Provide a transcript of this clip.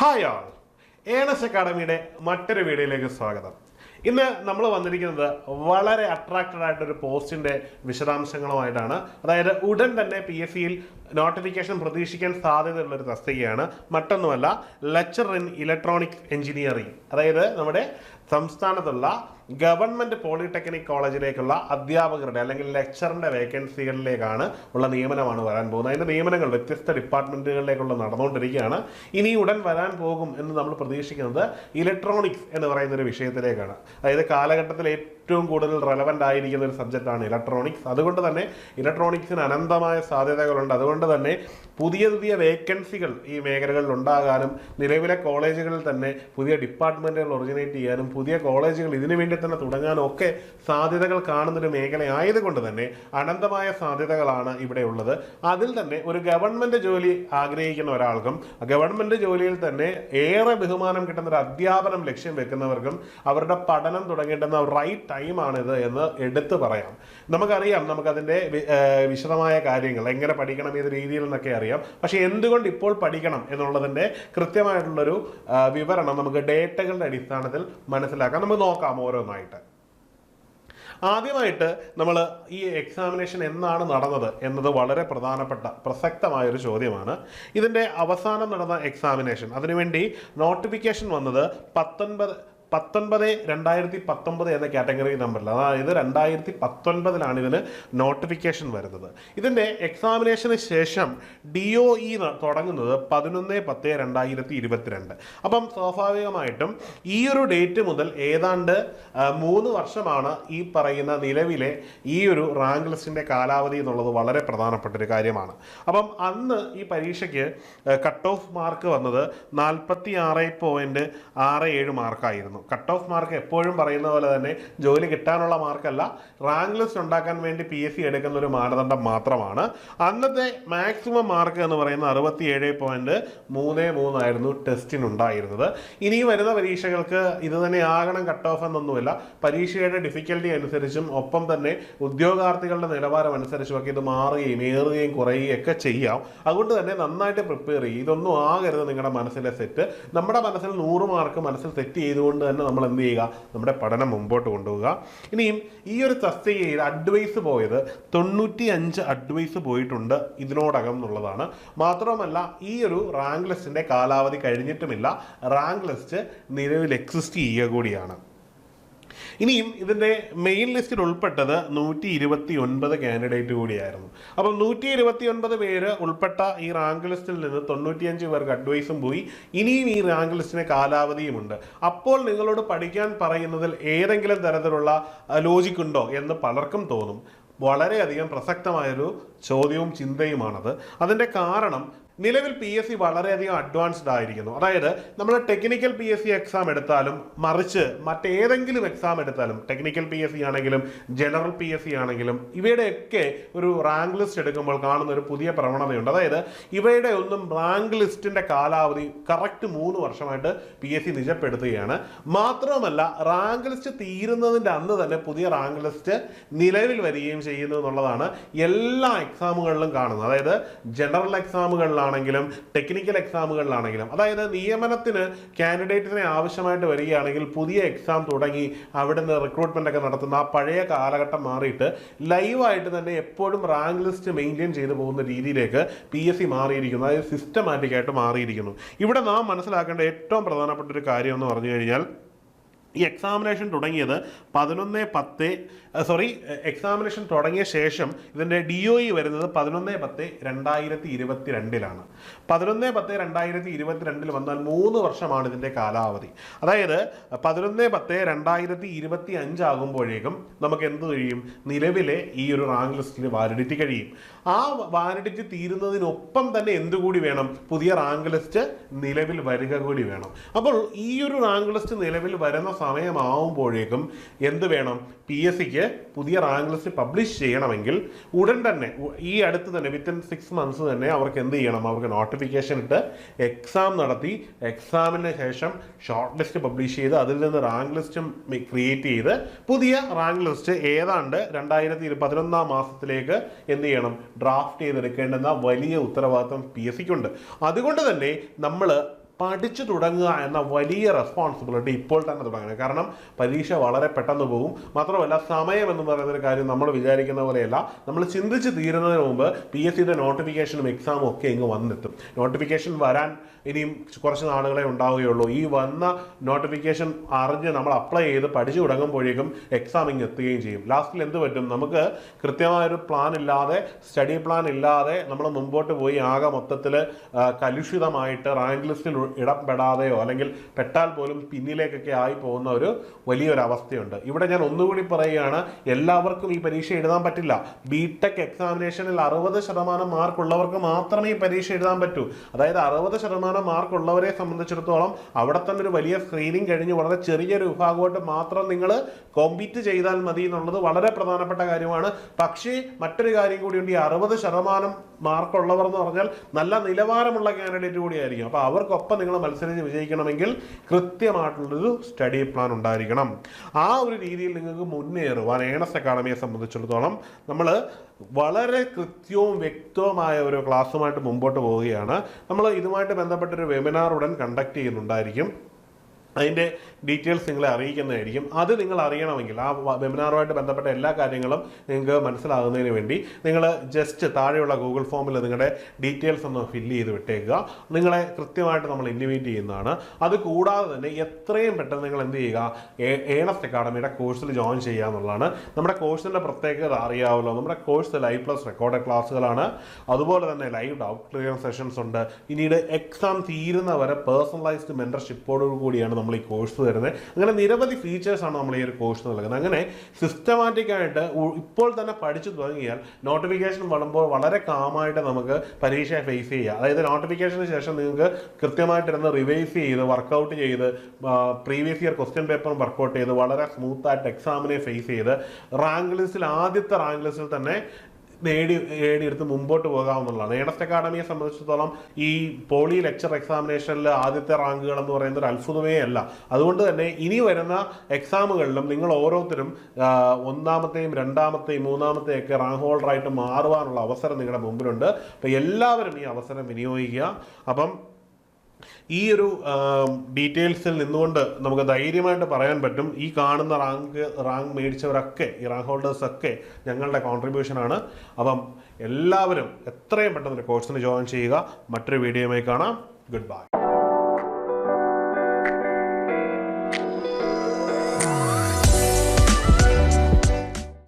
Hi ആൾ, earnest അക്കാഡമിയുടെ മറ്റൊരു വീഡിയോയിലേക്ക് സ്വാഗതം. ഇന്ന് നമ്മൾ വന്നിരിക്കുന്നത് വളരെ അട്രാക്റ്റഡ് ആയിട്ടൊരു പോസ്റ്റിന്റെ വിശദാംശങ്ങളുമായിട്ടാണ്. അതായത് ഉടൻ തന്നെ PSCയിൽ നോട്ടിഫിക്കേഷൻ പ്രതീക്ഷിക്കാൻ സാധ്യതയുള്ള ഒരു തസ്തികയാണ്. മറ്റൊന്നുമല്ല, ലെക്ചറർ ഇൻ ഇലക്ട്രോണിക്സ് എഞ്ചിനീയറിംഗ്. അതായത് നമ്മുടെ സംസ്ഥാനത്തുള്ള ഗവൺമെന്റ് പോളിടെക്നിക് കോളേജിലേക്കുള്ള അധ്യാപകരുടെ അല്ലെങ്കിൽ ലെക്ചറിന്റെ വേക്കൻസികളിലേക്കാണ് ഉള്ള നിയമനമാണ് വരാൻ പോകുന്നത്. അതിന്റെ നിയമനങ്ങൾ വ്യത്യസ്ത ഡിപ്പാർട്ട്മെന്റുകളിലേക്കുള്ള നടന്നുകൊണ്ടിരിക്കുകയാണ്. ഇനി ഉടൻ വരാൻ പോകും എന്ന് നമ്മൾ പ്രതീക്ഷിക്കുന്നത് ഇലക്ട്രോണിക്സ് എന്ന് പറയുന്ന ഒരു വിഷയത്തിലേക്കാണ്. അതായത് കാലഘട്ടത്തിൽ ഏറ്റവും കൂടുതൽ റെലവൻ്റ് ആയിരിക്കുന്ന ഒരു സബ്ജക്റ്റാണ് ഇലക്ട്രോണിക്സ്. അതുകൊണ്ട് തന്നെ ഇലക്ട്രോണിക്സിന് അനന്തമായ സാധ്യതകളുണ്ട്. അതുകൊണ്ട് തന്നെ പുതിയ പുതിയ വേക്കൻസികൾ ഈ മേഖലകളിൽ ഉണ്ടാകാനും നിലവിലെ കോളേജുകളിൽ തന്നെ പുതിയ ഡിപ്പാർട്ട്മെന്റുകൾ ഒറിജിനേറ്റ് ചെയ്യാനും പുതിയ കോളേജുകൾ ഇതിനു വേണ്ടി തന്നെ തുടങ്ങാനും ഒക്കെ സാധ്യതകൾ കാണുന്നൊരു മേഖല ആയതുകൊണ്ട് തന്നെ അനന്തമായ സാധ്യതകളാണ് ഇവിടെ ഉള്ളത്. അതിൽ തന്നെ ഒരു ഗവൺമെന്റ് ജോലി ആഗ്രഹിക്കുന്ന ഒരാൾക്കും ഗവൺമെന്റ് ജോലിയിൽ തന്നെ ഏറെ ബഹുമാനം കിട്ടുന്ന ഒരു അധ്യാപനം ലക്ഷ്യം വെക്കുന്നവർക്കും അവരുടെ പഠനം തുടങ്ങേണ്ടുന്ന റൈറ്റ് ടൈമാണിത് എന്ന് എടുത്തു പറയാം. നമുക്കറിയാം, നമുക്കതിൻ്റെ വിശദമായ കാര്യങ്ങൾ എങ്ങനെ പഠിക്കണം ഏത് രീതിയിൽ എന്നൊക്കെ അറിയാം. പക്ഷെ എന്തുകൊണ്ട് ഇപ്പോൾ പഠിക്കണം എന്നുള്ളതിൻ്റെ കൃത്യമായിട്ടുള്ളൊരു വിവരണം നമുക്ക് ഡേറ്റകളുടെ അടിസ്ഥാനത്തിൽ മനസ്സിലാക്കാം. നമുക്ക് നോക്കാം ഓരോന്നായിട്ട്. ആദ്യമായിട്ട് നമ്മൾ ഈ എക്സാമിനേഷൻ എന്നാണ് നടന്നത് എന്നത് വളരെ പ്രധാനപ്പെട്ട പ്രസക്തമായൊരു ചോദ്യമാണ്. ഇതിൻ്റെ അവസാനം നടന്ന എക്സാമിനേഷൻ, അതിനുവേണ്ടി നോട്ടിഫിക്കേഷൻ വന്നത് 19/2019 എന്ന കാറ്റഗറി നമ്പറിൽ, അതായത് 2019 ഇതിന് നോട്ടിഫിക്കേഷൻ വരുന്നത്. ഇതിൻ്റെ എക്സാമിനേഷന് ശേഷം DOE തുടങ്ങുന്നത് 11/10/2022. അപ്പം സ്വാഭാവികമായിട്ടും ഈ ഒരു ഡേറ്റ് മുതൽ ഏതാണ്ട് 3 വർഷമാണ് ഈ പറയുന്ന നിലവിലെ ഈ ഒരു റാങ്ക് ലിസ്റ്റിൻ്റെ കാലാവധി എന്നുള്ളത് വളരെ പ്രധാനപ്പെട്ട ഒരു കാര്യമാണ്. അപ്പം അന്ന് ഈ പരീക്ഷയ്ക്ക് കട്ട് ഓഫ് മാർക്ക് വന്നത് 46.67 മാർക്കായിരുന്നു. കട്ട് ഓഫ് മാർക്ക് എപ്പോഴും പറയുന്ന പോലെ തന്നെ ജോലി കിട്ടാനുള്ള മാർക്കല്ല, റാങ്ക് ലിസ്റ്റ് ഉണ്ടാക്കാൻ വേണ്ടി PSC എടുക്കുന്ന ഒരു മാനദണ്ഡം മാത്രമാണ്. അന്നത്തെ മാക്സിമം മാർക്ക് എന്ന് പറയുന്നത് 67.33 ആയിരുന്നു ടെസ്റ്റിനുണ്ടായിരുന്നത്. ഇനി വരുന്ന പരീക്ഷകൾക്ക് ഇത് തന്നെ ആകണം കട്ട് ഓഫ് എന്നൊന്നുമില്ല. പരീക്ഷയുടെ ഡിഫിക്കൽറ്റി അനുസരിച്ചും ഒപ്പം തന്നെ ഉദ്യോഗാർത്ഥികളുടെ നിലവാരം അനുസരിച്ചും ഒക്കെ ഇത് മാറുകയും ഏറുകയും കുറയുകയും ഒക്കെ ചെയ്യാം. അതുകൊണ്ട് തന്നെ നന്നായിട്ട് പ്രിപ്പയർ ചെയ്യും. ഇതൊന്നും ആകരുത് നിങ്ങളുടെ മനസ്സിലെ സെറ്റ്. നമ്മുടെ മനസ്സിൽ 100 മാർക്ക് മനസ്സിൽ സെറ്റ് ചെയ്തുകൊണ്ട് തന്നെ നമ്മൾ എന്ത് ചെയ്യുക, നമ്മുടെ പഠനം മുമ്പോട്ട് കൊണ്ടുപോവുക. ഇനിയും ഈ ഒരു തസ്തികയിൽ അഡ്വൈസ് പോയത് 95 അഡ്വൈസ് പോയിട്ടുണ്ട് ഇതിനോടകം എന്നുള്ളതാണ്. മാത്രമല്ല ഈ ഒരു റാങ്ക് ലിസ്റ്റിന്റെ കാലാവധി കഴിഞ്ഞിട്ടുമില്ല. റാങ്ക് ലിസ്റ്റ് നിലവിൽ എക്സിസ്റ്റ് ചെയ്യുക കൂടിയാണ്. ഇനിയും ഇതിൻ്റെ മെയിൻ ലിസ്റ്റിൽ ഉൾപ്പെട്ടത് 129 കാൻഡിഡേറ്റ് കൂടിയായിരുന്നു. അപ്പം 129 പേര് ഉൾപ്പെട്ട ഈ റാങ്ക് ലിസ്റ്റിൽ നിന്ന് 95 പേർക്ക് അഡ്വൈസും പോയി. ഇനിയും ഈ റാങ്ക് ലിസ്റ്റിന് കാലാവധിയുമുണ്ട്. അപ്പോൾ നിങ്ങളോട് പഠിക്കാൻ പറയുന്നതിൽ ഏതെങ്കിലും തരത്തിലുള്ള ലോജിക് ഉണ്ടോ എന്ന് പലർക്കും തോന്നും. വളരെയധികം പ്രസക്തമായൊരു ചോദ്യവും ചിന്തയുമാണത്. അതിൻ്റെ കാരണം നിലവിൽ PSC വളരെയധികം അഡ്വാൻസ്ഡ് ആയിരിക്കുന്നു. അതായത് നമ്മൾ ടെക്നിക്കൽ PSC എക്സാം എടുത്താലും മറിച്ച് മറ്റേതെങ്കിലും എക്സാം എടുത്താലും, ടെക്നിക്കൽ PSC ആണെങ്കിലും ജനറൽ PSC ആണെങ്കിലും ഇവയുടെയൊക്കെ ഒരു റാങ്ക് ലിസ്റ്റ് എടുക്കുമ്പോൾ കാണുന്ന ഒരു പുതിയ പ്രവണതയുണ്ട്. അതായത് ഇവയുടെ ഒന്നും റാങ്ക് ലിസ്റ്റിന്റെ കാലാവധി കറക്റ്റ് 3 വർഷമായിട്ട് PSC നിജപ്പെടുത്തുകയാണ്. മാത്രമല്ല റാങ്ക് ലിസ്റ്റ് തീരുന്നതിൻ്റെ അന്ന് തന്നെ പുതിയ റാങ്ക് ലിസ്റ്റ് നിലവിൽ വരികയും ചെയ്യുന്നു എന്നുള്ളതാണ് എല്ലാ എക്സാമുകളിലും കാണുന്നത്. അതായത് ജനറൽ എക്സാമുകളിലാണെങ്കിലും ടെക്നിക്കൽ എക്സാമുകളിലാണെങ്കിലും. അതായത് നിയമനത്തിന് കാൻഡിഡേറ്റിനെ ആവശ്യമായിട്ട് വരികയാണെങ്കിൽ പുതിയ എക്സാം തുടങ്ങി അവിടുന്ന് റിക്രൂട്ട്മെന്റ് ഒക്കെ നടത്തുന്ന ആ പഴയ കാലഘട്ടം മാറിയിട്ട് ലൈവായിട്ട് തന്നെ എപ്പോഴും റാങ്ക് ലിസ്റ്റ് മെയിൻറ്റെയിൻ ചെയ്തു പോകുന്ന രീതിയിലേക്ക് PSC മാറിയിരിക്കുന്നു. അതായത് സിസ്റ്റമാറ്റിക് ആയിട്ട് മാറിയിരിക്കുന്നു. ഇവിടെ നാം മനസ്സിലാക്കേണ്ട ഏറ്റവും പ്രധാനപ്പെട്ട ഒരു കാര്യം എന്ന് പറഞ്ഞു കഴിഞ്ഞാൽ, ഈ എക്സാമിനേഷൻ തുടങ്ങിയത് എക്സാമിനേഷൻ തുടങ്ങിയ ശേഷം ഇതിൻ്റെ DOE വരുന്നത് 11/10/2022 11/10/2022 വന്നാൽ 3 വർഷമാണ് ഇതിൻ്റെ കാലാവധി. അതായത് 11/10/2025 ആകുമ്പോഴേക്കും നമുക്ക് എന്ത് കഴിയും, നിലവിലെ ഈ ഒരു റാങ്ക് ലിസ്റ്റിന് വാലിഡിറ്റി കഴിയും. ആ വാലിഡിറ്റി തീരുന്നതിനൊപ്പം തന്നെ എന്തുകൂടി വേണം, പുതിയ റാങ്ക് ലിസ്റ്റ് നിലവിൽ വരിക കൂടി വേണം. അപ്പോൾ ഈ ഒരു റാങ്ക് ലിസ്റ്റ് നിലവിൽ വരുന്ന സമയമാവുമ്പോഴേക്കും എന്ത് വേണം, PSCക്ക് പുതിയ റാങ്ക് ലിസ്റ്റ് പബ്ലിഷ് ചെയ്യണമെങ്കിൽ ഉടൻ തന്നെ ഈ അടുത്ത് തന്നെ വിത്തിൻ 6 മന്ത്സ് തന്നെ അവർക്ക് എന്ത് ചെയ്യണം, അവർക്ക് നോട്ടിഫിക്കേഷൻ ഇട്ട് എക്സാം നടത്തി എക്സാമിന് ശേഷം ഷോർട്ട് ലിസ്റ്റ് പബ്ലിഷ് ചെയ്ത് അതിൽ നിന്ന് റാങ്ക് ലിസ്റ്റും ക്രിയേറ്റ് ചെയ്ത് പുതിയ റാങ്ക് ലിസ്റ്റ് ഏതാണ്ട് 2011 മാസത്തിലേക്ക് എന്ത് ചെയ്യണം, ഡ്രാഫ്റ്റ് ചെയ്തെടുക്കേണ്ടുന്ന വലിയ ഉത്തരവാദിത്വം PSCക്കുണ്ട്. അതുകൊണ്ട് തന്നെ നമ്മൾ പഠിച്ചു തുടങ്ങുക എന്ന വലിയ റെസ്പോൺസിബിലിറ്റി ഇപ്പോൾ തന്നെ തുടങ്ങണം. കാരണം പരീക്ഷ വളരെ പെട്ടെന്ന് പോകും. മാത്രമല്ല സമയം എന്ന് പറയുന്നൊരു കാര്യം നമ്മൾ വിചാരിക്കുന്ന പോലെയല്ല. നമ്മൾ ചിന്തിച്ച് തീരുന്നതിന് മുമ്പ് PSCയുടെ നോട്ടിഫിക്കേഷനും എക്സാമും ഒക്കെ ഇങ്ങ് വന്നെത്തും. നോട്ടിഫിക്കേഷൻ വരാൻ ഇനിയും കുറച്ച് നാളുകളെ ഉണ്ടാവുകയുള്ളൂ. ഈ വന്ന നോട്ടിഫിക്കേഷൻ അറിഞ്ഞ് നമ്മൾ അപ്ലൈ ചെയ്ത് പഠിച്ചു തുടങ്ങുമ്പോഴേക്കും എക്സാം ഇങ്ങ് എത്തുകയും ചെയ്യും. ലാസ്റ്റിൽ എന്ത് പറ്റും? നമുക്ക് കൃത്യമായൊരു പ്ലാൻ ഇല്ലാതെ, സ്റ്റഡി പ്ലാൻ ഇല്ലാതെ നമ്മൾ മുമ്പോട്ട് പോയി ആകെ മൊത്തത്തിൽ കലുഷിതമായിട്ട് റാങ്ക് ലിസ്റ്റിൽ ഇടപെടാതെയോ അല്ലെങ്കിൽ പെട്ടാൽ പോലും പിന്നിലേക്കൊക്കെ ആയി പോകുന്ന ഒരു വലിയൊരു അവസ്ഥയുണ്ട്. ഇവിടെ ഞാൻ ഒന്നുകൂടി പറയുകയാണ്, എല്ലാവർക്കും ഈ പരീക്ഷ എഴുതാൻ പറ്റില്ല. BTech എക്സാമിനേഷനിൽ 60% മാർക്കുള്ളവർക്ക് മാത്രമേ ഈ പരീക്ഷ എഴുതാൻ പറ്റൂ. അതായത് 60% മാർക്ക് ഉള്ളവരെ സംബന്ധിച്ചിടത്തോളം അവിടെ തന്നെ ഒരു വലിയ സ്ക്രീനിങ് കഴിഞ്ഞ് വളരെ ചെറിയൊരു വിഭാഗമായിട്ട് മാത്രം നിങ്ങൾ കോമ്പീറ്റ് ചെയ്താൽ മതി എന്നുള്ളത് വളരെ പ്രധാനപ്പെട്ട കാര്യമാണ്. പക്ഷേ മറ്റൊരു കാര്യം കൂടിയുണ്ട്, ഈ 60% മാർക്കുള്ളവർ എന്ന് പറഞ്ഞാൽ നല്ല നിലവാരമുള്ള കാൻഡിഡേറ്റ് കൂടിയായിരിക്കും. അപ്പോൾ അവർക്കൊപ്പം നിങ്ങൾ മത്സരിച്ച് വിജയിക്കണമെങ്കിൽ കൃത്യമായിട്ടുള്ളൊരു സ്റ്റഡി പ്ലാൻ ഉണ്ടായിരിക്കണം. ആ ഒരു രീതിയിൽ നിങ്ങൾക്ക് മുന്നേറുവാൻ ഏണസ്റ്റ് അക്കാഡമിയെ സംബന്ധിച്ചിടത്തോളം നമ്മൾ വളരെ കൃത്യവും വ്യക്തവുമായ ഒരു ക്ലാസ്സുമായിട്ട് മുമ്പോട്ട് പോവുകയാണ്. നമ്മൾ ഇതുമായിട്ട് ബന്ധപ്പെട്ടൊരു വെബിനാർ ഉടൻ കണ്ടക്ട് ചെയ്യുന്നുണ്ടായിരിക്കും. അതിൻ്റെ ഡീറ്റെയിൽസ് നിങ്ങളെ അറിയിക്കുന്നതായിരിക്കും. അത് നിങ്ങൾ അറിയണമെങ്കിൽ ആ വെബിനാറുമായിട്ട് ബന്ധപ്പെട്ട എല്ലാ കാര്യങ്ങളും നിങ്ങൾക്ക് മനസ്സിലാകുന്നതിന് വേണ്ടി നിങ്ങൾ ജസ്റ്റ് താഴെയുള്ള ഗൂഗിൾ ഫോമിൽ നിങ്ങളുടെ ഡീറ്റെയിൽസ് ഒന്ന് ഫില്ല് ചെയ്ത് വിട്ടേക്കുക. നിങ്ങളെ കൃത്യമായിട്ട് നമ്മൾ ഇൻവൈറ്റ് ചെയ്യുന്നതാണ്. അത് കൂടാതെ തന്നെ എത്രയും പെട്ടെന്ന് നിങ്ങൾ എന്ത് ചെയ്യുക, ഏണസ്റ്റ് അക്കാഡമിയുടെ കോഴ്സിൽ ജോയിൻ ചെയ്യുക എന്നുള്ളതാണ്. നമ്മുടെ കോഴ്സിൻ്റെ പ്രത്യേകത അറിയാമല്ലോ. നമ്മുടെ കോഴ്സ് ലൈവ്+ റെക്കോർഡഡ് ക്ലാസ്സുകളാണ്. അതുപോലെ തന്നെ ലൈവ് ഡൗട്ട് ക്ലിയറിംഗ് സെഷൻസ് ഉണ്ട്. പിന്നീട് എക്സാം തീരുന്നവരെ പേഴ്സണലൈസ്ഡ് മെൻറ്റർഷിപ്പോടു കൂടിയാണ് നമ്മൾ ഈ കോഴ്സ് തരുന്നത്. അങ്ങനെ നിരവധി ഫീച്ചേഴ്സാണ് നമ്മൾ ഈ ഒരു കോഴ്സ് നൽകുന്നത്. അങ്ങനെ സിസ്റ്റമാറ്റിക്കായിട്ട് ഇപ്പോൾ തന്നെ പഠിച്ചു തുടങ്ങിയാൽ നോട്ടിഫിക്കേഷൻ വരുമ്പോൾ വളരെ കാമായിട്ട് നമുക്ക് പരീക്ഷയെ ഫേസ് ചെയ്യാം. അതായത് നോട്ടിഫിക്കേഷന് ശേഷം നിങ്ങൾക്ക് കൃത്യമായിട്ടിരുന്ന് റിവൈസ് ചെയ്ത് വർക്കൗട്ട് ചെയ്ത് പ്രീവിയസ് ഇയർ ക്വസ്റ്റ്യൻ പേപ്പറും വർക്കൗട്ട് ചെയ്ത് വളരെ സ്മൂത്തായിട്ട് എക്സാമിനെ ഫേസ് ചെയ്ത് റാങ്ക് ലിസ്റ്റിൽ ആദ്യത്തെ റാങ്ക് ലിസ്റ്റിൽ തന്നെ നേടിയെടുത്ത് മുമ്പോട്ട് പോകാവുന്നതാണ്. ഏണസ്റ്റ് അക്കാഡമിയെ സംബന്ധിച്ചിടത്തോളം ഈ പോളി ലെക്ചർ എക്സാമിനേഷനിൽ ആദ്യത്തെ റാങ്കുകൾ എന്ന് പറയുന്നത് ഒരു അത്ഭുതമേ അല്ല. അതുകൊണ്ട് തന്നെ ഇനി വരുന്ന എക്സാമുകളിലും നിങ്ങൾ ഓരോരുത്തരും 1ാമത്തെയും 2ാമത്തെയും 3ാമത്തെയൊക്കെ റാങ്ക് ഹോൾഡറായിട്ട് മാറുവാനുള്ള അവസരം നിങ്ങളുടെ മുമ്പിലുണ്ട്. അപ്പോൾ എല്ലാവരും ഈ അവസരം വിനിയോഗിക്കുക. അപ്പം ഈ ഒരു ഡീറ്റെയിൽസിൽ നിന്നുകൊണ്ട് നമുക്ക് ധൈര്യമായിട്ട് പറയാൻ പറ്റും, ഈ കാണുന്ന റാങ്ക് മേടിച്ചവരൊക്കെ, ഈ റാങ്ക് ഹോൾഡേഴ്സൊക്കെ ഞങ്ങളുടെ കോൺട്രിബ്യൂഷനാണ്. അപ്പം എല്ലാവരും എത്രയും പെട്ടെന്ന് കോഴ്സിന് ജോയിൻ ചെയ്യുക. മറ്റൊരു വീഡിയോയുമായി കാണാം. Good bye.